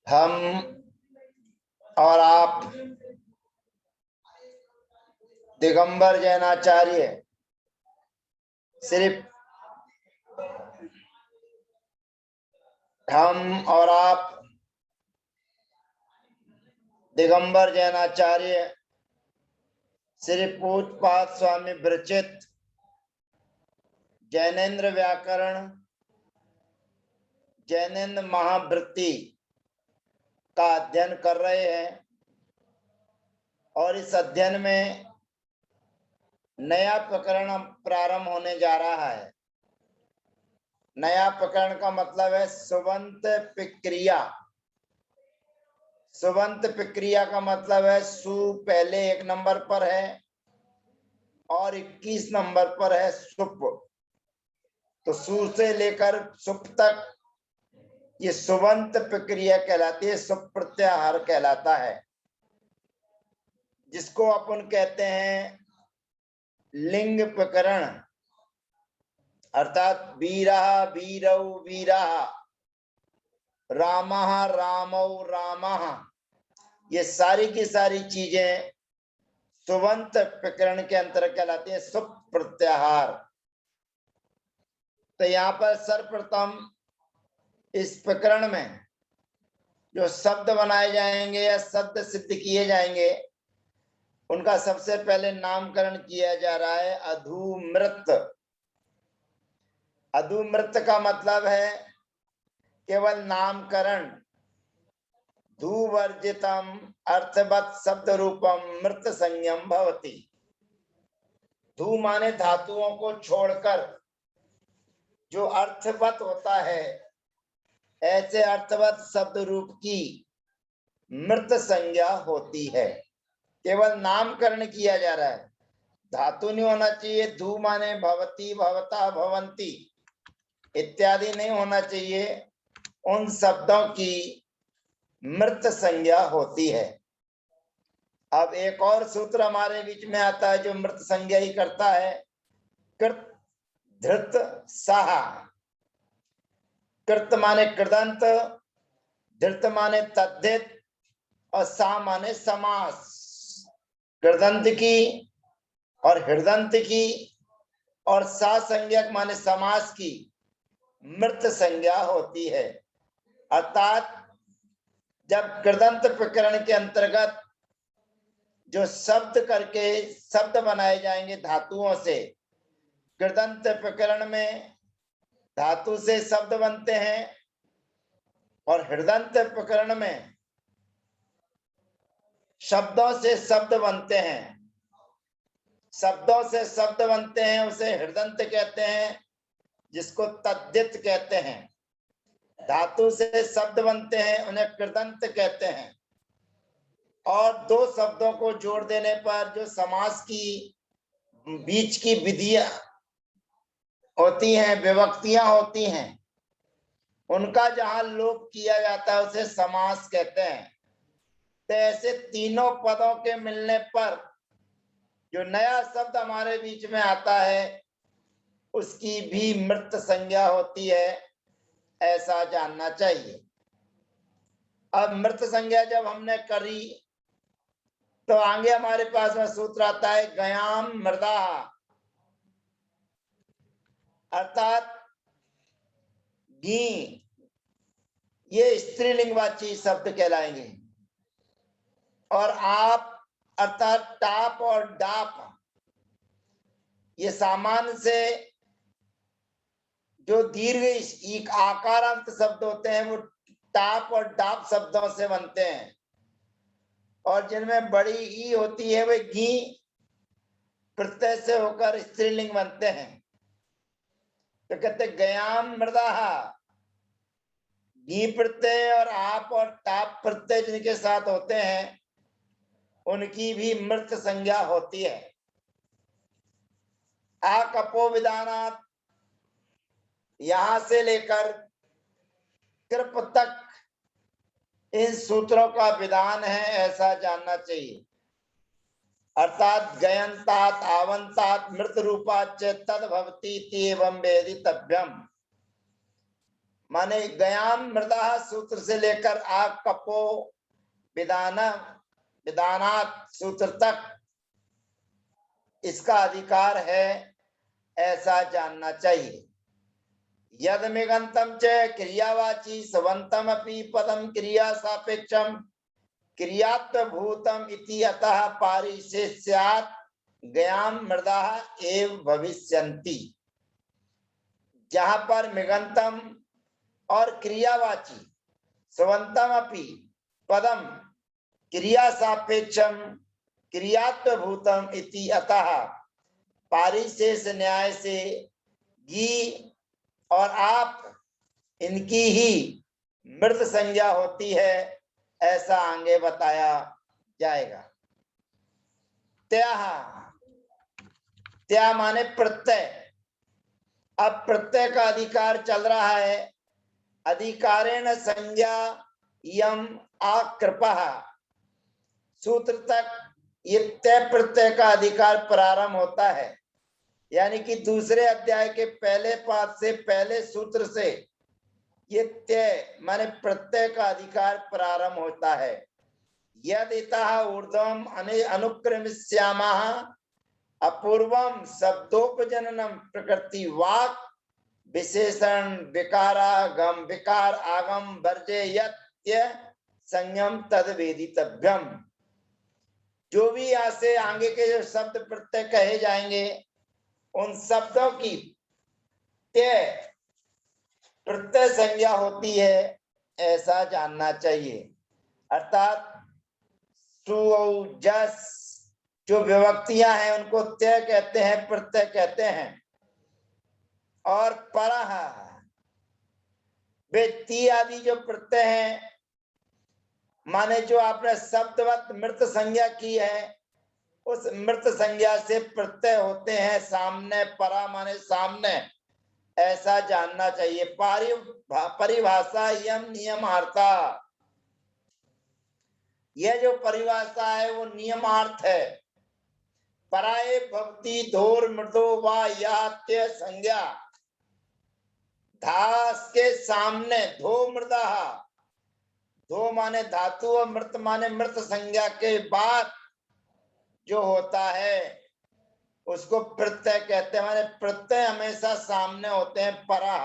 हम और आप दिगंबर जैनाचार्य सिर्फ हम और आप दिगंबर जैनाचार्य श्री पूज्यपाद स्वामी विरचित जैनेन्द्र व्याकरण जैनेन्द्र महावृत्ति का अध्ययन कर रहे हैं और इस अध्ययन में नया प्रकरण प्रारंभ होने जा रहा है। नया प्रकरण का मतलब है सुबंत प्रक्रिया। सुबंत प्रक्रिया का मतलब है सु पहले 1 नंबर पर है और 21 नंबर पर है सुप। तो सु से लेकर सुप तक ये सुबंत प्रक्रिया कहलाती है, सुप प्रत्याहार कहलाता है, जिसको अपन कहते हैं लिंग प्रकरण, अर्थात वीरः वीरौ वीरः, रामः रामौ रामः, ये सारी की सारी चीजें सुबंत प्रकरण के अंतर्गत कहलाती है, सुप प्रत्याहार। तो यहाँ पर सर्वप्रथम इस प्रकरण में जो शब्द बनाए जाएंगे या शब्द सिद्ध किए जाएंगे उनका सबसे पहले नामकरण किया जा रहा है अधूमृत। अधूमृत का मतलब है केवल नामकरण। धूवर्जितम अर्थवत शब्द रूपम मृत संयम भवति। धू माने धातुओं को छोड़कर जो अर्थवत होता है, ऐसे अर्थवत शब्द रूप की मृत संज्ञा होती है। केवल नामकरण किया जा रहा है, धातु नहीं होना चाहिए। धू माने भवती भवता भवंती इत्यादि नहीं होना चाहिए। उन शब्दों की मृत संज्ञा होती है। अब एक और सूत्र हमारे बीच में आता है जो मृत संज्ञा ही करता है, कृत धृत साहा। कृत माने कृदंत, धृत माने तद्धित और सा माने समास। कृदंत की और हृदंत की और सा संज्ञक माने समास की मृत संज्ञा होती है। अर्थात जब कृदंत प्रकरण के अंतर्गत जो शब्द करके शब्द बनाए जाएंगे धातुओं से, कृदंत प्रकरण में धातु से शब्द बनते हैं और हृदंत प्रकरण में शब्दों से शब्द बनते हैं। शब्दों से शब्द बनते हैं उसे हृदंत कहते हैं, जिसको तद्धित कहते हैं। धातु से शब्द बनते हैं उन्हें कृदंत कहते हैं। और दो शब्दों को जोड़ देने पर जो समास की बीच की विधियां होती हैं, विभक्तियां होती हैं, उनका जहां लोप किया जाता है उसे समास कहते हैं। तो ऐसे तीनों पदों के मिलने पर जो नया शब्द हमारे बीच में आता है उसकी भी मृत संज्ञा होती है, ऐसा जानना चाहिए। अब मृत संज्ञा जब हमने करी तो आगे हमारे पास में सूत्र आता है गयाम मृदा, अर्थात गी, ये स्त्रीलिंगवाची शब्द कहलाएंगे। और आप अर्थात टाप और डाप, ये सामान्य से जो दीर्घ एक आकारांत शब्द होते हैं वो टाप और डाप शब्दों से बनते हैं, और जिनमें बड़ी ई होती है वे घी प्रत्यय से होकर स्त्रीलिंग बनते हैं। तो कहते गयाम मृदा, घी प्रत्यय और आप और टाप प्रत्यय जिनके साथ होते हैं उनकी भी मृत संज्ञा होती है। आ कपो विधानात्, यहां से लेकर कृप तक इन सूत्रों का विधान है, ऐसा जानना चाहिए। अर्थात गयंतात आवंतात मृत रूपाच तद भवती एवं वेदितव्यम, माने गयाम मृदा सूत्र से लेकर आ कपो विधानात सूत्र तक इसका अधिकार है, ऐसा जानना चाहिए। यद मिगंतम च क्रियावाची सवंतम अपि पदम क्रिया सापेक्षम क्रियात्वभूतम इति अतः पारिशेष्यात् गयाम मृदा एव भविष्यन्ति। जहां पर मिगंतम और क्रियावाची सवंतम अपि पदम क्रिया सापेक्षम क्रियात्वभूतम इति अतः पारिशेष न्याय से गी और आप इनकी ही मृत संज्ञा होती है, ऐसा आगे बताया जाएगा। त्या माने प्रत्यय। अब प्रत्यय का अधिकार चल रहा है। अधिकारेण संज्ञा यम आकृपः सूत्र तक ये तय प्रत्यय का अधिकार प्रारंभ होता है, यानी कि दूसरे अध्याय के पहले पाद से पहले सूत्र से ये तय माने प्रत्यय का अधिकार प्रारंभ होता है। यद इतः ऊर्ध्वम अनुक्रमिष्यामः अपूर्वम शब्दोपजननम प्रकृति वाक् विशेषण विकारागम विकार आगम वर्जे यत्य संयम तद वेदितव्यम। जो भी यहाँ से आगे के जो शब्द प्रत्यय कहे जाएंगे उन शब्दों की तय प्रत्यय संज्ञा होती है, ऐसा जानना चाहिए। अर्थात सु जस जो विभक्तियां हैं उनको तय कहते हैं, प्रत्यय कहते हैं। और परः व्यक्ति आदि जो प्रत्यय हैं माने जो आपने शब्दवत मृत संज्ञा की है उस मृत संज्ञा से प्रत्यय होते हैं सामने। परा माने सामने, ऐसा जानना चाहिए। परिभाषा यम नियमार्था, यह जो परिभाषा है वो नियमार्थ है। पराये भवति धोर मृदो वा यात्य संज्ञा। धास के सामने धो मृदा, धो माने धातु और मृत माने मृत संज्ञा के बाद जो होता है उसको प्रत्यय कहते हैं। माने प्रत्यय हमेशा सामने होते हैं। परा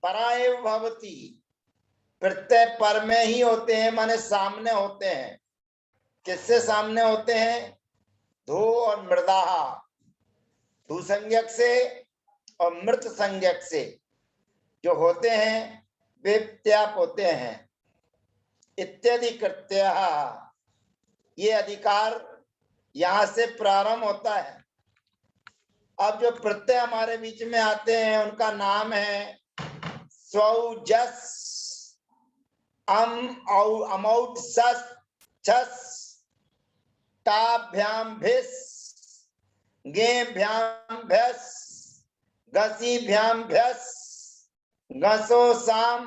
पराये भवति, प्रत्यय पर में ही होते हैं, माने सामने होते हैं। किससे सामने होते हैं? धो और मृदा, धू संज्ञक से और मृत संज्ञक से जो होते हैं वे त्याप होते हैं। इत्यादि कृत्य, ये अधिकार यहां से प्रारंभ होता है। अब जो प्रत्यय हमारे बीच में आते हैं उनका नाम है स्वौ जस अमौट सस छस टाभ्याम भिस गेभ्याम भ्यस घसीभ्याम भ्यस घसो साम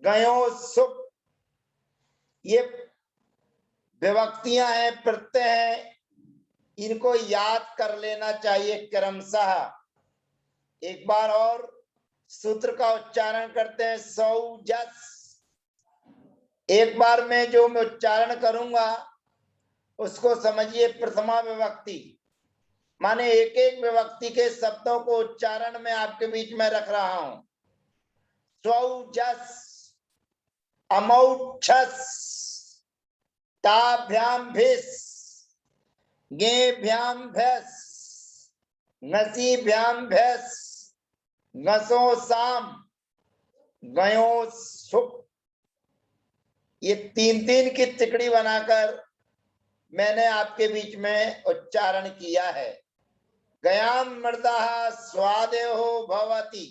गयो सुप। ये विभक्तियां हैं, प्रत्यय हैं, इनको याद कर लेना चाहिए क्रमशः। एक बार और सूत्र का उच्चारण करते हैं। सौजस, एक बार में जो मैं उच्चारण करूंगा उसको समझिए। प्रथमा विभक्ति माने एक एक विभक्ति के शब्दों को उच्चारण में आपके बीच में रख रहा हूं। स्वौजस अमौक्षस ताभ्याम भिस गेभ्याम भ्यस घसीभ्याम भ्यस घसो साम गयो सुप। ये तीन तीन की तिकड़ी बनाकर मैंने आपके बीच में उच्चारण किया है। गयाम मृदा स्वादेहो भवति।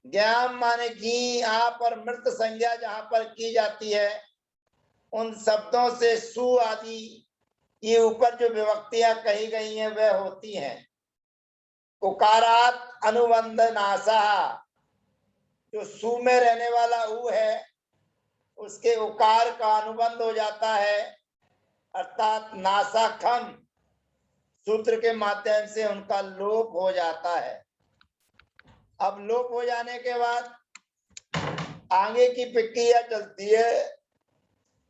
ज्ञाम माने घी, आप और मृत संज्ञा जहां पर की जाती है उन शब्दों से सु आदि ये ऊपर जो विभक्तियां कही गई हैं वह होती हैं। उकारात अनुबंध नासा, जो सु में रहने वाला उ है उसके उकार का अनुबंध हो जाता है, अर्थात नासा खम सूत्र के माध्यम से उनका लोप हो जाता है। अब लोप हो जाने के बाद आगे की प्रक्रिया चलती है।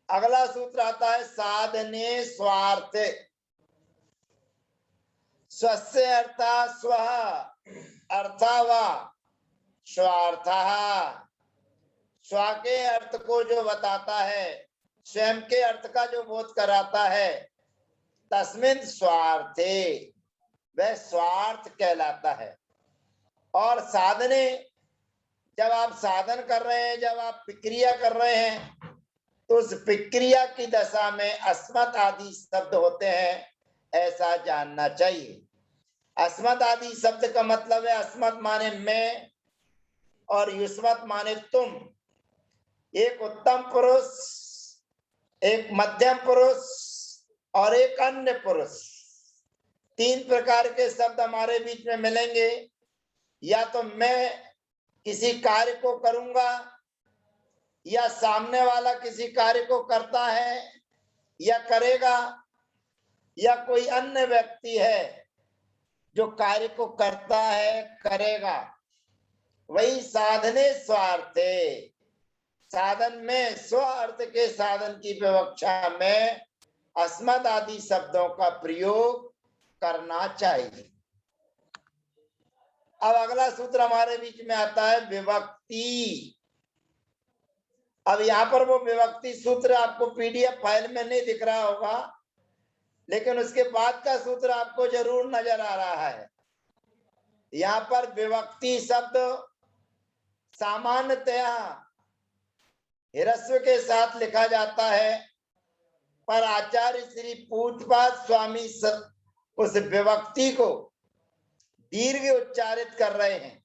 अगला सूत्र आता है साधने स्वार्थ। स्वस्य अर्था स्व अर्था व स्वार्थः। स्व के अर्थ को जो बताता है, स्वयं के अर्थ का जो बोध कराता है, तस्मिन् स्वार्थे, वह स्वार्थ कहलाता है। और साधने, जब आप साधन कर रहे हैं, जब आप प्रक्रिया कर रहे हैं, तो उस प्रक्रिया की दशा में अस्मत् आदि शब्द होते हैं, ऐसा जानना चाहिए। अस्मत् आदि शब्द का मतलब है, अस्मत् माने मैं और युष्मत् माने तुम। एक उत्तम पुरुष, एक मध्यम पुरुष और एक अन्य पुरुष, तीन प्रकार के शब्द हमारे बीच में मिलेंगे। या तो मैं किसी कार्य को करूंगा, या सामने वाला किसी कार्य को करता है या करेगा, या कोई अन्य व्यक्ति है जो कार्य को करता है, करेगा। वही साधने स्वार्थे, साधन में स्व अर्थ के साधन की विवक्षा में अस्मत् आदि शब्दों का प्रयोग करना चाहिए। अब अगला सूत्र हमारे बीच में आता है विभक्ति। अब यहाँ पर वो विभक्ति सूत्र आपको पीडीएफ फाइल में नहीं दिख रहा होगा, लेकिन उसके बाद का सूत्र आपको जरूर नजर आ रहा है। यहाँ पर विभक्ति शब्द सामान्यतया ह्रस्व के साथ लिखा जाता है, पर आचार्य श्री पूज्यपाद स्वामी उस विभक्ति को दीर्घ उच्चारित कर रहे हैं।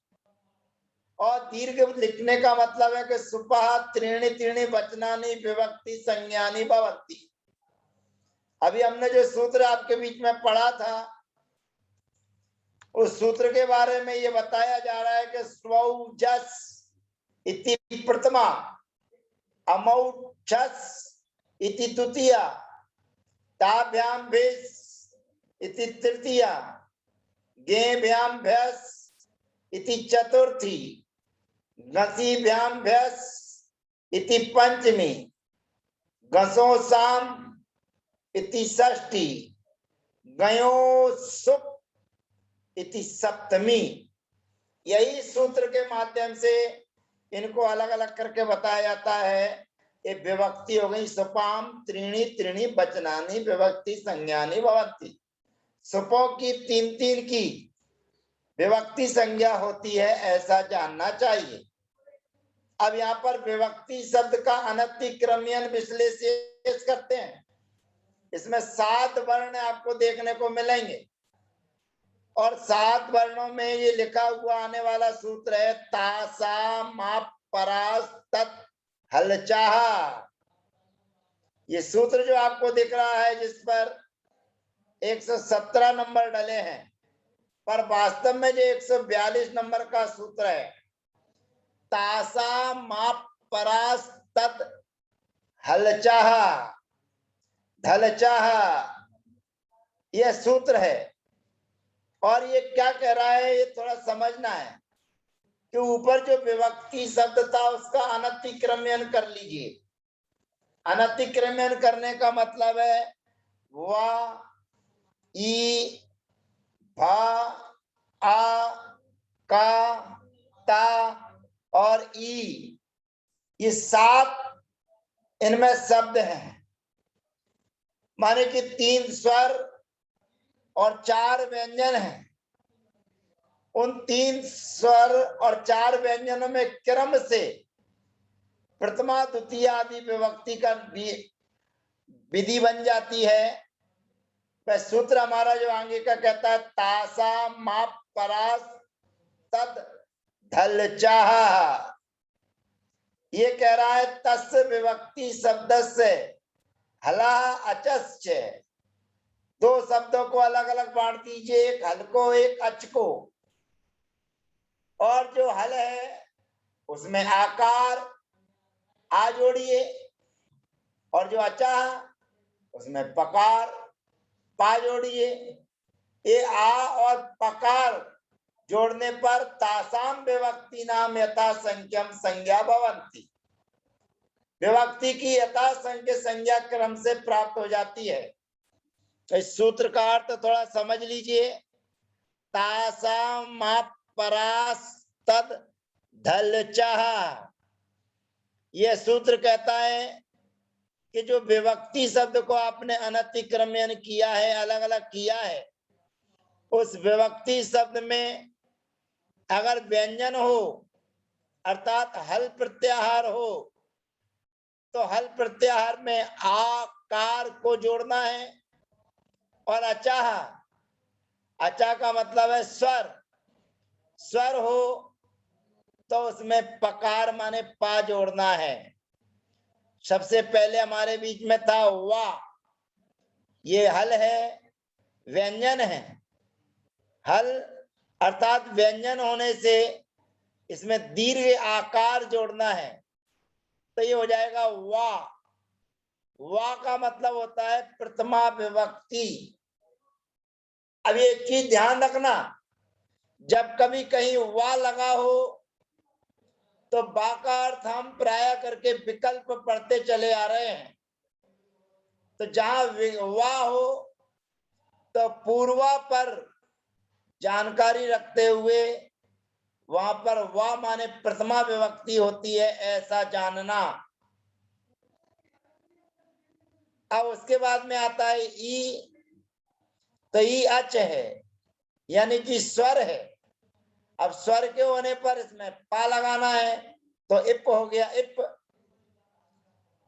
और दीर्घ लिखने का मतलब है कि सुपह त्रीणि त्रीणि वचनानि विभक्ति संज्ञानि भवन्ति। अभी हमने जो सूत्र आपके बीच में पढ़ा था, उस सूत्र के बारे में ये बताया जा रहा है कि स्वौजस इति प्रथमा, अमौच्छस इति द्वितीया, ताभ्याम भेष इति तृतीया, गेभ्याम भ्यस इति चतुर्थी, घसीभ्याम भ्यस इति पंचमी, घसोसाम इति षष्ठी, गयो सुप इति सप्तमी। यही सूत्र के माध्यम से इनको अलग अलग करके बताया जाता है। ये विभक्ति हो गई सुपाम त्रीणि त्रीणि वचनानि विभक्ति संज्ञानि भवन्ति। सुपों की तीन तीन की विभक्ति संज्ञा होती है, ऐसा जानना चाहिए। अब यहाँ पर विभक्ति शब्द का अनतिक्रम्यन विश्लेषण करते हैं। इसमें 7 वर्ण आपको देखने को मिलेंगे, और 7 वर्णों में ये लिखा हुआ आने वाला सूत्र है तासा माप परास तत् हलचाह। ये सूत्र जो आपको दिख रहा है, जिस पर 117 नंबर डले हैं, पर वास्तव में जो 142 नंबर का सूत्र है, तासा माप परास तत् हलचाह धलचाह, यह सूत्र है। और ये क्या कह रहा है, ये थोड़ा समझना है कि ऊपर जो विभक्ति शब्द था उसका अनतिक्रम्यन कर लीजिए। अनतिक्रम्यन करने का मतलब है वा, ई, भा, आ, का, ता और ई, ये 7 इनमें शब्द हैं। माने कि 3 स्वर और 4 व्यंजन हैं। उन 3 स्वर और 4 व्यंजनों में क्रम से प्रथमा द्वितीय आदि विभक्ति का विधि बन जाती है। वह सूत्र हमारा जो आगे का कहता है तासा माप परास तद धलचाह, ये कह रहा है तस् विभक्ति शब्द से हला अचश्च। 2 शब्दों को अलग अलग बांट दीजिए, एक हल को एक अच को। और जो हल है उसमें आकार आ जोड़िए, और जो अचा उसमें पकार पा जोड़िए। ये आ और पकार जोड़ने पर तासाम विभक्ति नाम यथा संख्यम संज्ञा भवंती, विभक्ति की यथा संख्य संज्ञा क्रम से प्राप्त हो जाती है। तो इस सूत्र का अर्थ थोड़ा समझ लीजिए। तासाम परास तद धलचः, यह सूत्र कहता है कि जो विभक्ति शब्द को आपने अनतिक्रमण किया है, अलग अलग किया है, उस विभक्ति शब्द में अगर व्यंजन हो अर्थात हल प्रत्याहार हो तो हल प्रत्याहार में आकार को जोड़ना है, और अचाह, अचा का मतलब है स्वर, स्वर हो तो उसमें पकार माने पा जोड़ना है। सबसे पहले हमारे बीच में था वा, ये हल है, व्यंजन है। हल अर्थात व्यंजन होने से इसमें दीर्घ आकार जोड़ना है, तो ये हो जाएगा वा। वा का मतलब होता है प्रथमा विभक्ति। अब एक चीज ध्यान रखना, जब कभी कहीं वा लगा हो तो बा का अर्थ हम प्राय करके विकल्प पढ़ते चले आ रहे हैं। तो जहां वा हो तो पूर्वा पर जानकारी रखते हुए वहां पर वा माने प्रथमा विभक्ति होती है, ऐसा जानना। अब उसके बाद में आता है ई, तो ई अच है यानी कि स्वर है। अब स्वर के होने पर इसमें पा लगाना है, तो इप हो गया इप।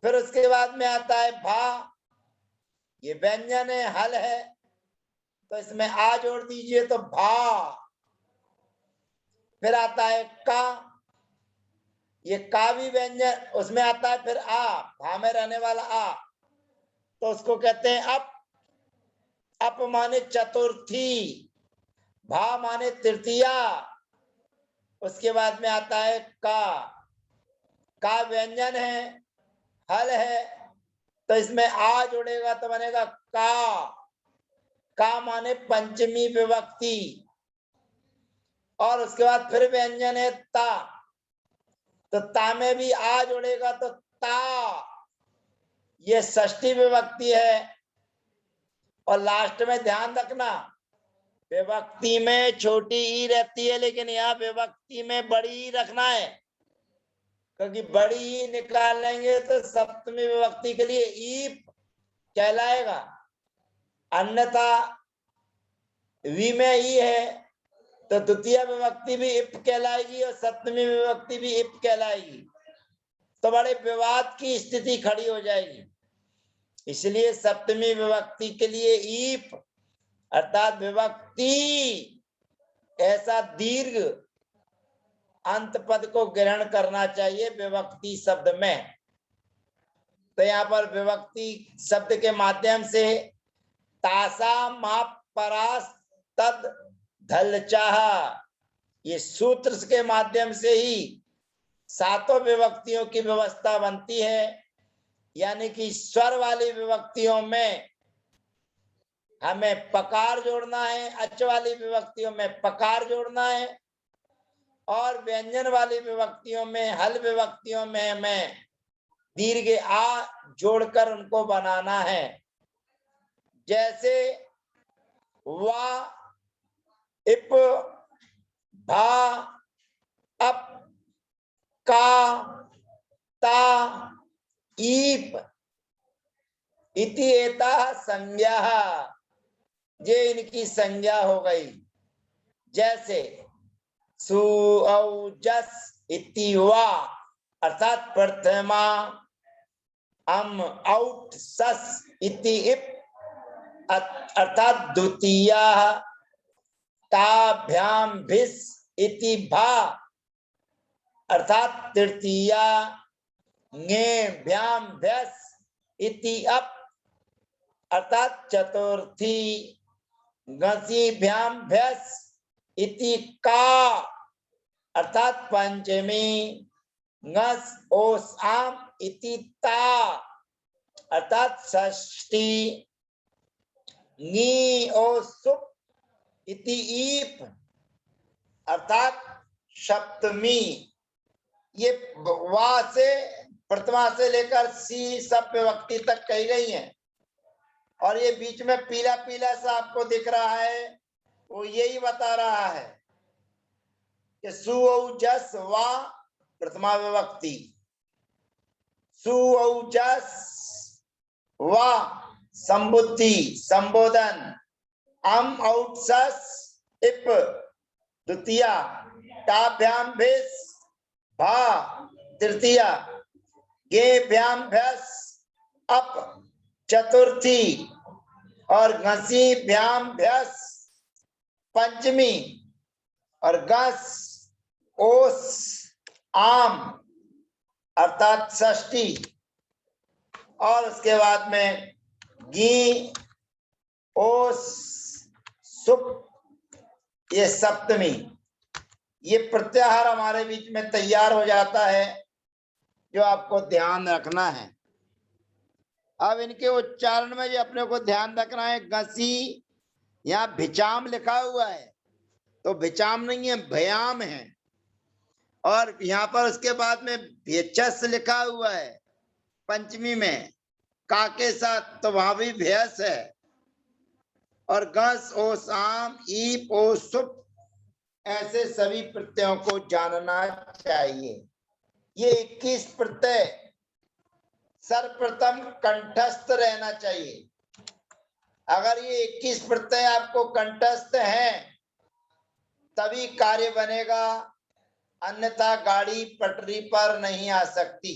फिर उसके बाद में आता है भा, ये व्यंजन है, हल है, तो इसमें आ जोड़ दीजिए तो भा। फिर आता है का, ये का भी व्यंजन, उसमें आता है फिर आ, भा में रहने वाला आ, तो उसको कहते हैं अप। अप माने चतुर्थी, भा माने तृतीया। उसके बाद में आता है का व्यंजन है, हल है, तो इसमें आ जोड़ेगा तो बनेगा का माने पंचमी विभक्ति। और उसके बाद फिर व्यंजन है ता, तो ता में भी आ जोड़ेगा तो ता, ये षष्ठी विभक्ति है। और लास्ट में ध्यान रखना, विभक्ति में छोटी ई रहती है, लेकिन यहाँ विभक्ति में बड़ी ई रखना है, क्योंकि बड़ी ई निकालेंगे तो सप्तमी विभक्ति के लिए ईप कहलाएगा। अन्यथा वी में ई है तो द्वितीय विभक्ति भी इप कहलाएगी और सप्तमी विभक्ति भी इप कहलाएगी, तो बड़े विवाद की स्थिति खड़ी हो जाएगी। इसलिए सप्तमी विभक्ति के लिए ईप अर्थात विभक्ति ऐसा दीर्घ अंत पद को ग्रहण करना चाहिए विभक्ति शब्द में। तो यहाँ पर विभक्ति शब्द के माध्यम से तासा माप परास तद धलचाह, ये सूत्र के माध्यम से ही सातों विभक्तियों की व्यवस्था बनती है। यानी कि स्वर वाली विभक्तियों में हमें पकार जोड़ना है, अच वाली विभक्तियों में पकार जोड़ना है, और व्यंजन वाली विभक्तियों में, हल विभक्तियों में हमें दीर्घ आ जोड़कर उनको बनाना है। जैसे वा, इप, भा, अप, का, ता, ईप इति एता संज्ञा, ये इनकी संज्ञा हो गई। जैसे सु औ जस इति वा अर्थात प्रथमा, अम औट सस इति इप अर्थात द्वितीया, ताभ्याम भिस इति भा अर्थात तृतीया, ङे भ्याम भ्यस इति अप अर्थात चतुर्थी, गसी भ्याम भ्यस इति का अर्थात पंचमी, ngस ओस आम इति ता अर्थात षष्ठी, नी ओ सुप इति ईप अर्थात सप्तमी, ये वा से प्रथमा से लेकर सी सब विभक्ति तक कही गई है। और ये बीच में पीला पीला सा आपको दिख रहा है, वो यही बता रहा है कि सुऔजस वा प्रथमा विभक्ति, सुऔजस वा संबुद्धि संबोधन, अम औत्सस इप द्वितीया, टाभ्याम भिस भा तृतीया, गेभ्याम भ्यस अप चतुर्थी और घसी भ्याम भ्यस पंचमी और गस ओस आम अर्थात षष्ठी और उसके बाद में गी ओस सुप ये सप्तमी। ये प्रत्याहार हमारे बीच में तैयार हो जाता है जो आपको ध्यान रखना है। अब इनके उच्चारण में जो अपने को ध्यान रखना है, गसी यहाँ भिचाम लिखा हुआ है तो भिचाम नहीं है, भयाम है। और यहाँ पर उसके बाद में भेचस लिखा हुआ है पंचमी में का के साथ, तो वहां भी भेस है। और गस ओ शाम ईप ओ सुप ऐसे सभी प्रत्ययों को जानना चाहिए। ये 21 प्रत्यय सर्वप्रथम कंठस्थ रहना चाहिए। अगर ये 21 प्रत्यय आपको कंठस्थ हैं तभी कार्य बनेगा, अन्यथा गाड़ी पटरी पर नहीं आ सकती।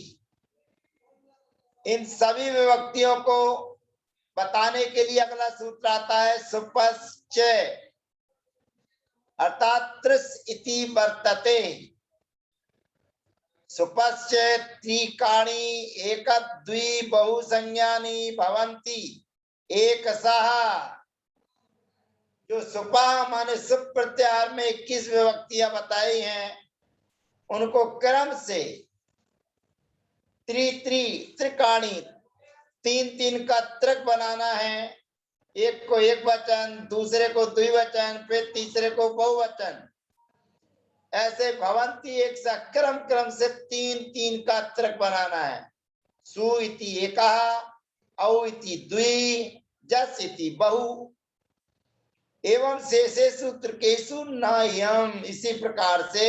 इन सभी विभक्तियों को बताने के लिए अगला सूत्र आता है सुपश्च अर्थात त्रिस इति वर्तते। सुपश्च त्रिकाणी एक द्वि बहुसंज्ञानी भवन्ति एक सह। जो सुपा माने सुप प्रत्याहार में 21 विभक्तियां बताई हैं उनको क्रम से त्रिकाणी 3 का त्रिक बनाना है। एक को एक वचन, दूसरे को द्विवचन, फिर तीसरे को बहुवचन, ऐसे भवंती एक सा क्रम से 3 का त्रिक बनाना है। सु इति एकः, औ इति द्वि, जस इति बहु एवं शेषेषु त्रिकेषु नयम। इसी प्रकार से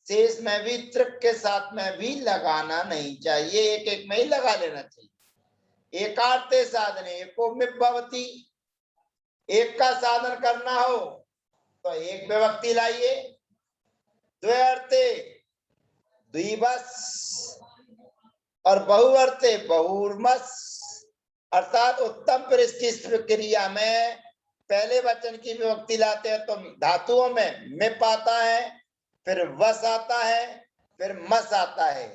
शेष में भी त्रिक के साथ में भी लगाना नहीं चाहिए, एक एक में ही लगा लेना चाहिए। एकार्थे साधने एको में भवति, एक का साधन करना हो तो एक विभक्ति लाइए, द्वयर्थे द्विबस और बहुअर्थे बहुर्मस। अर्थात उत्तम परिस्थिति क्रिया में पहले वचन की विभक्ति लाते हैं तो धातुओं में मिप आता है, फिर वस आता है, फिर मस आता है।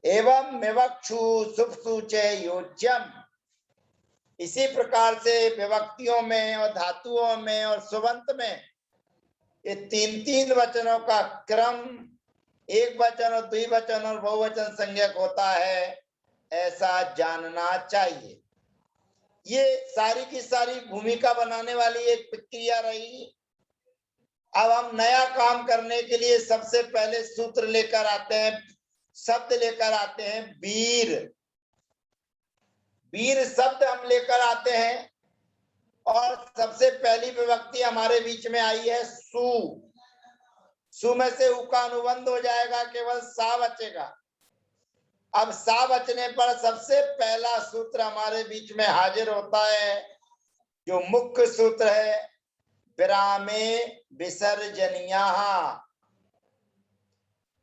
एवं विवक्षु सुप्सु च योज्यम। इसी प्रकार से विभक्तियों में और धातुओं में और सुबंत में ये 3 वचनों का क्रम एक वचन और द्विवचन और बहुवचन संज्ञक होता है, ऐसा जानना चाहिए। ये सारी की सारी भूमिका बनाने वाली एक प्रक्रिया रही। अब हम नया काम करने के लिए सबसे पहले सूत्र लेकर आते हैं, शब्द लेकर आते हैं वीर। वीर शब्द हम लेकर आते हैं और सबसे पहली विभक्ति हमारे बीच में आई है सु। सु में से उ का अनुबंध हो जाएगा, केवल सा बचेगा। अब सा बचने पर सबसे पहला सूत्र हमारे बीच में हाजिर होता है जो मुख्य सूत्र है, विरामे विसर्जनीयाः।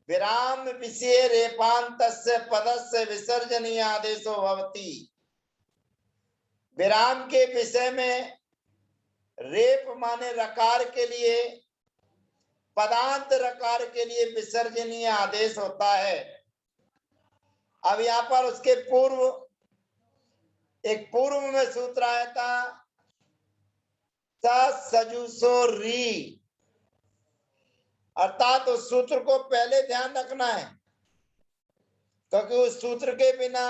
विराम विषये रेफान्तस्य पदस्य विसर्जनीय आदेशो भवति। विराम के विषय में रेप माने रकार के लिए, पदांत रकार के लिए विसर्जनीय आदेश होता है। अब यहाँ पर उसके पूर्व एक पूर्व में सूत्र आया था सजुसो री, अर्थात उस सूत्र को पहले ध्यान रखना है क्योंकि उस सूत्र के बिना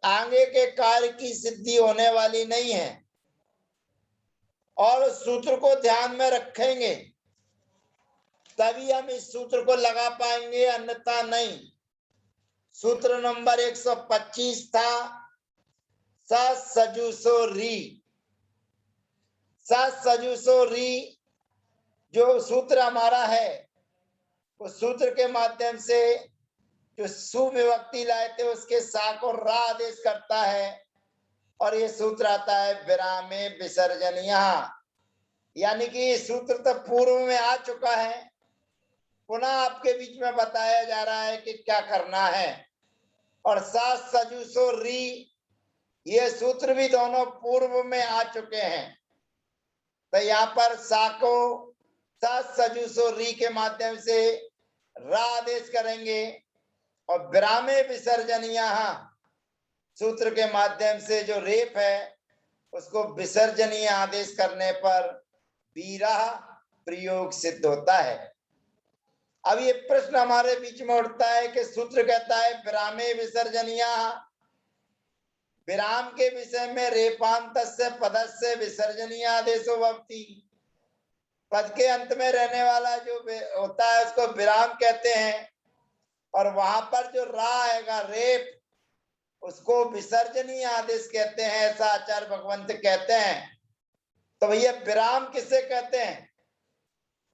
आगे के कार्य की सिद्धि होने वाली नहीं है। और उस सूत्र को ध्यान में रखेंगे तभी हम इस सूत्र को लगा पाएंगे, अन्यथा नहीं। सूत्र नंबर 125 था सजुसो री। सजुसो री जो सूत्र हमारा है, उस सूत्र के माध्यम से जो सुविभक्ति लाए थे उसके सा को रा आदेश करता है, और ये सूत्र आता है विरामे विसर्जनीय। यानी कि ये सूत्र तो पूर्व में आ चुका है, पुनः आपके बीच में बताया जा रहा है कि क्या करना है। और सा सजुसो री, ये सूत्र भी दोनों पूर्व में आ चुके हैं। तो यहाँ पर सा को सा सजुसो री के माध्यम से रा आदेश करेंगे, और विरामे विसर्जनीय सूत्र के माध्यम से जो रेप है उसको विसर्जनीय आदेश करने पर वीरा प्रयोग सिद्ध होता है। अब ये प्रश्न हमारे बीच में उठता है कि सूत्र कहता है विरामे विसर्जनीय, विराम के विषय में रेपांतस्य पदस्य विसर्जनीय आदेशो भवति। पद के अंत में रहने वाला जो होता है उसको विराम कहते हैं, और वहां पर जो रा आएगा रेप, उसको विसर्जनीय आदेश कहते हैं, ऐसा आचार्य भगवंत कहते हैं। तो भैया विराम किसे कहते हैं?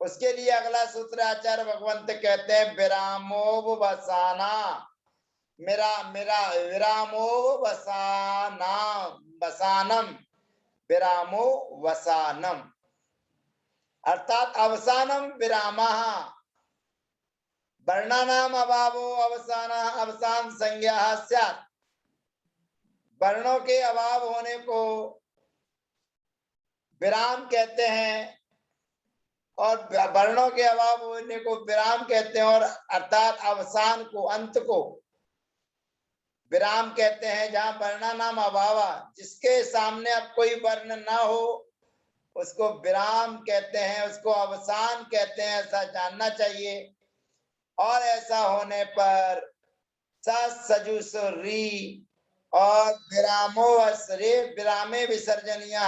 उसके लिए अगला सूत्र आचार्य भगवंत कहते हैं विरामो वसाना। मेरा मेरा विरामो वसाना वसानम, विरामो वसानम, अर्थात अवसानम विरामः, वर्णानाम अभावो अवसान अवसान संज्ञा स्यात्। वर्णों के अभाव होने को विराम कहते हैं, और वर्णों के अभाव होने को विराम कहते हैं, और अर्थात अवसान को, अंत को विराम कहते हैं। जहां वर्णानाम अभाव, जिसके सामने अब कोई वर्ण ना हो उसको विराम कहते हैं, उसको अवसान कहते हैं, ऐसा जानना चाहिए। और ऐसा होने पर सजुस री और विरामो रे विरामे विसर्जनीय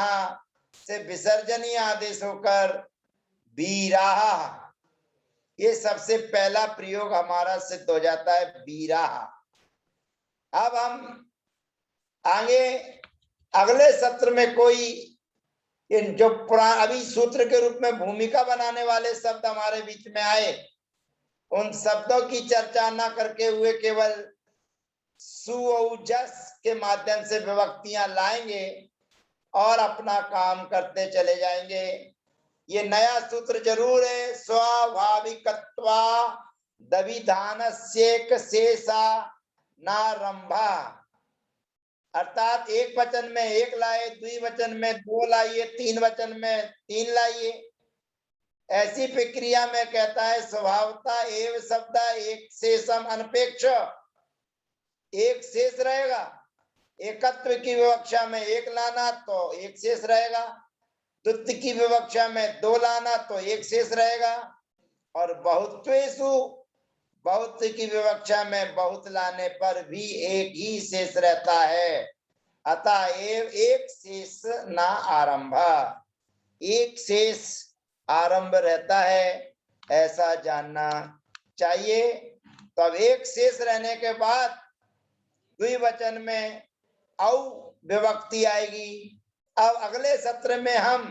से विसर्जनीय आदेश होकर वीरा, ये सबसे पहला प्रयोग हमारा सिद्ध हो जाता है वीरा। अब हम आगे अगले सत्र में कोई इन जो अभी सूत्र के रूप में भूमिका बनाने वाले शब्द हमारे बीच में आए, उन शब्दों की चर्चा न करके हुए केवल सुऔजस के माध्यम से विभक्तियां लाएंगे और अपना काम करते चले जाएंगे। ये नया सूत्र जरूर है, स्वाभाविकत्वा दविधानस्येक शेषा नारंभा, अर्थात एक वचन में एक लाए, द्विवचन में दो लाइए, तीन वचन में तीन लाइए। ऐसी प्रक्रिया में कहता है स्वभावता एव शब्द एक शेषम अनपेक्ष, एक शेष रहेगा। एकत्व की विवक्षा में एक लाना तो एक शेष रहेगा, द्वित्व की विवक्षा में दो लाना तो एक शेष रहेगा, और बहुत्वेषु बहुत की विवक्षा में बहुत लाने पर भी एक ही शेष रहता है। अतः एक शेष ना आरंभ, एक शेष आरंभ रहता है, ऐसा जानना चाहिए। तो अब एक शेष रहने के बाद द्विवचन में औ विभक्ति आएगी। अब अगले सत्र में हम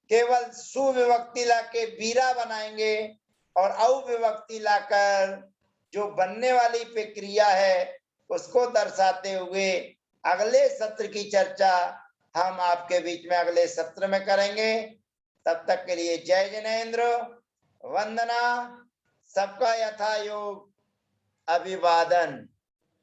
केवल सुविभक्ति लाके वीरा बनाएंगे, और औ विभक्ति लाकर जो बनने वाली प्रक्रिया है उसको दर्शाते हुए अगले सत्र की चर्चा हम आपके बीच में अगले सत्र में करेंगे। तब तक के लिए जय जिनेन्द्र, वंदना, सबका यथा योग अभिवादन।